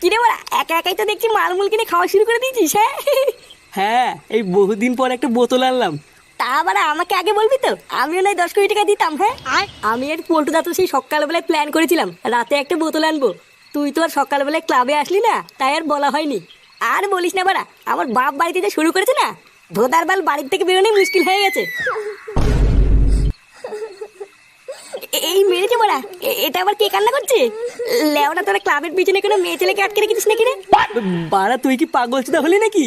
কিরে বড়া, একা একাই তো দেখছি মালমুল কিনে খাওয়া শুরু করে দিয়েছিস। হ্যাঁ হ্যাঁ, এই বহুদিন পর একটা বোতল আনলাম। তা বাড়া আমাকে আগে বলবি তো, আমিও নয় 10 কোটি টাকা দিতাম। হ্যাঁ আমি আর পল্টুদা তো সেই সকালবেলায় প্ল্যান করেছিলাম রাতে একটা বোতল আনবো। তুই তো আর সকালবেলায় ক্লাবে আসলি না, তাই আর বলা হয়নি। আর বলিস না বাড়া, আমার বাপ বাড়িতে যে শুরু করেছে না, ভোদার বাল বাড়ির থেকে বেরোনোই মুশকিল হয়ে গেছে। এই মেরেছে বড়া, এটা আবার কে কান্না করছে? লেওনা তোরা ক্লাবের পিছনে কোনো মেয়ে ছেলেকে আটকে রেখেছিস নাকি রে? বাড়া, তুই কি পাগল চোদা হলি নাকি?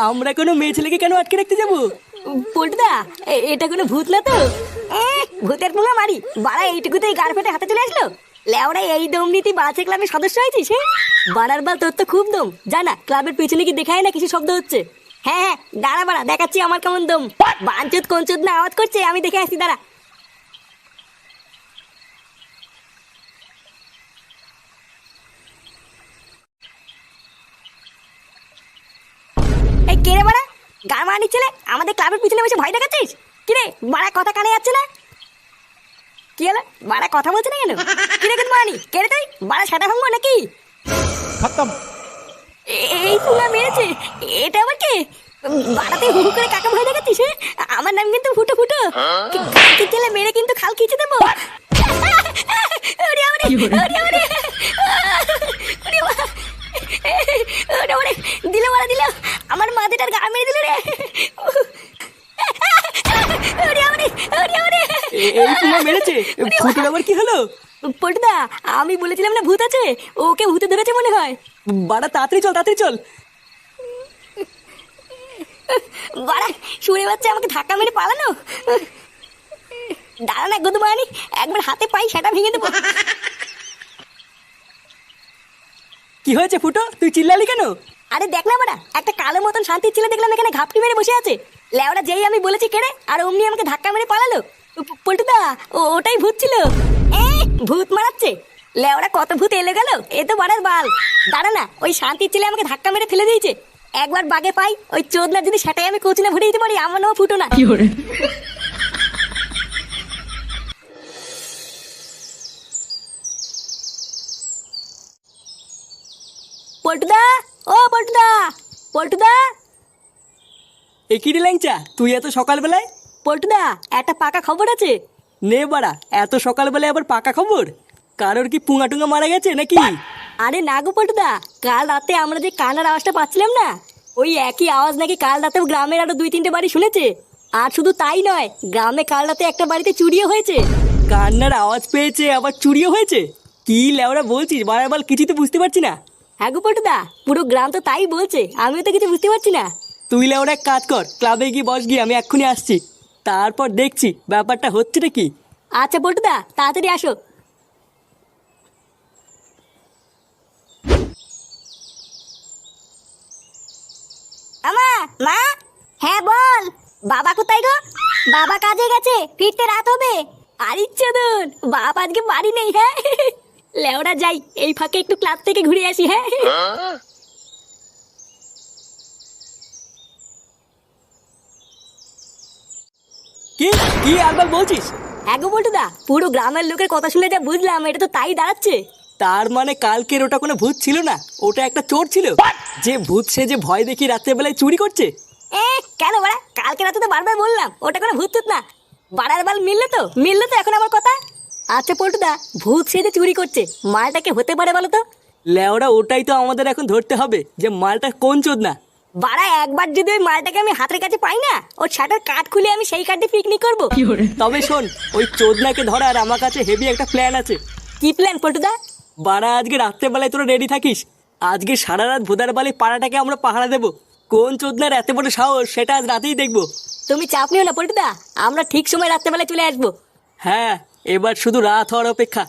আমরা কোনো মেয়ে ছেলেকে কেন আটকে রাখতে যাবো? পল্টুদা, এটা কোনো ভূত না তো? ভূতের পুঙ্গা মারি বাড়া, এইটুকুতেই গার ফেটে হাতে চলে আসলো। লেওড়া এই দম নিয়ে তুই বাচ্চা ক্লাবের সদস্য হয়েছিস? হ্যাঁ বাড়ার বাল, তোর তো খুব দম। জানা ক্লাবের পিছনে কি দেখায় না কিছু শব্দ হচ্ছে? হ্যাঁ হ্যাঁ দাঁড়া বাড়া, দেখাচ্ছি আমার কেমন দম। বাঞ্চুত কোনচুত না আওয়াজ করছে, আমি দেখে আসছি, দাঁড়া। এই কে রে বাড়া, গার মারানি ছেলে, আমাদের ক্লাবের পিছনে বসে ভয় দেখাচ্ছিস? কিরে বাড়া, কথা কানে যাচ্ছে না? কি হলো বাড়া, কথা বলছে না কেন? কিরে কিন্তু মারানি, কে রে তুই? বাড়া সেটা ভাঙবো নাকি? खत्म। এই পুঙ্গা মেরেছে, এটা আবার কে? বাড়াতে হু হু করে কাকে ভয় দেখাচ্ছিস? আমার নাম কিন্তু ফুটো ফুটো। কাকে ছেলে মেরে কিন্তু খাল খিচে দেবো। ওরে ওরে ওরে ওরে ওরে মা, ওরে ওরে, দিল মারা দিল, আমার মাথাটার গা মেরে দিল রে। ওরে ওরে ওরে ওরে, এই তোমার মেরেছে? ফুটোর আবার কি হলো? পল্টুদা, আমি বলেছিলাম না ভূত আছে, ওকে ভূতে ধরেছে মনে হয়। বাড়া, তাড়াতাড়ি চল, তাড়াতাড়ি চল। বাড়া শুনে পাচ্ছে আমাকে ধাক্কা মেরে পালানো। দাঁড়া না গদমানি, একবার হাতে পাই সেটা ভেঙে দেবো। কি হয়েছে ফুটো, তুই চিল্লালি কেন? আরে দেখ না বাড়া, একটা কালো মতন শান্তির ছেলে দেখলাম এখানে ঘাপটি মেরে বসে আছে। লেওড়া যেই আমি বলেছি কেড়ে, আর অমনি আমাকে ধাক্কা মেরে পালালো। পল্টুদা, ওটাই ভূত ছিল। ভূত মারাচ্ছে? লেওড়া কত ভূত এলে গেল, এ তো বাড়ার বাল। দাঁড়া না, ওই শান্তির ছেলে আমাকে ধাক্কা মেরে ফেলে দিয়েছে। একবার বাগে পাই ওই চোদনা যদি সেটাই আমি কোচিনে ভরে দিতে পারি, আমার নাম ফুটো না। পল্টুদা, ও পল্টুদা, পল্টুদা। এ কি রে ল্যাংচা, তুই এত সকালবেলায়? পল্টুদা, একটা পাকা খবর আছে। নে বাড়া, এত সকালবেলায় আবার পাকা খবর? কারোর কি পুঙ্গা টুঙ্গা মারা গেছে নাকি? আরে না গো পল্টুদা, কাল রাতে আমরা যে কান্নার আওয়াজটা পাচ্ছিলাম না, ওই একই আওয়াজ নাকি কাল রাতেও গ্রামের আরো 2-3টে বাড়ি শুনেছে। আর শুধু তাই নয়, গ্রামে কাল রাতে একটা বাড়িতে চুরিও হয়েছে। কান্নার আওয়াজ পেয়েছে, আবার চুরিও হয়েছে? কি লেওরা বলছিস বাড়ার বাল, কিছুই তো বুঝতে পারছি না। হ্যাঁ গো পল্টুদা, পুরো গ্রাম তো তাই বলছে, আমিও তো কিছু বুঝতে পারছি না। তুই লেওরা এক কাজ কর, ক্লাবে গিয়ে বস, গিয়ে আমি এক্ষুনি আসছি, তারপর দেখছি ব্যাপারটা হচ্ছে কি। আচ্ছা পল্টুদা, তাড়াতাড়ি আসো। আমা, মা। হ্যাঁ বল। বাবা কোথায় গো? বাবা কাজে গেছে, ফিরতে রাত হবে। আর ইচ্ছে ধুন, বাপ আজকে বাড়ি নেই। হ্যাঁ লেওড়া যাই, এই ফাঁকে একটু ক্লাব থেকে ঘুরে আসি। হ্যাঁ কি কি আরবার বলছিস? হ্যাঁ গো পল্টুদা, পুরো গ্রামের লোকের কথা শুনে যা বুঝলাম, এটা তো তাই দাঁড়াচ্ছে। তার মানে কালকের ওটা কোনো ভূত ছিল না, ওটা একটা চোর ছিল, যে ভূত সে যে ভয় দেখি রাত্রেবেলায় চুরি করছে। কেন বাড়া, কালকে রাতে তো বারবার বললাম ওটা কোনো ভূত টুত না। বাড়ার বাল মিললো তো এখন আমার কথা। আচ্ছা পল্টুদা, ভূত সে যে চুরি করছে, মালটাকে হতে পারে বলো তো? লেওরা, ওটাই তো আমাদের এখন ধরতে হবে, যে মালটা কোন চোদ না। বাড়া একবার যদি ওই মালটাকে আমি হাতের কাছে পাই না, ওর ছাটার কাঠ খুলে আমি সেই কাঠে পিকনিক করবো। তবে শোন, ওই চোদনাকে ধরার আমার কাছে হেভি একটা প্ল্যান আছে। কি প্ল্যান পল্টুদা? বাড়া, আজকে রাত্রেবেলায় তোরা রেডি থাকিস। আজকে সারা রাত ভোদার বালি পাড়াটাকে আমরা পাহারা দেবো। কোন চোদনার এত বড় সাহস, সেটা আজ রাতেই দেখবো। তুমি চাপ নিও না পল্টুদা, আমরা ঠিক সময় রাত্রেবেলায় চলে আসবো। হ্যাঁ, এবার শুধু রাত হওয়ার অপেক্ষা।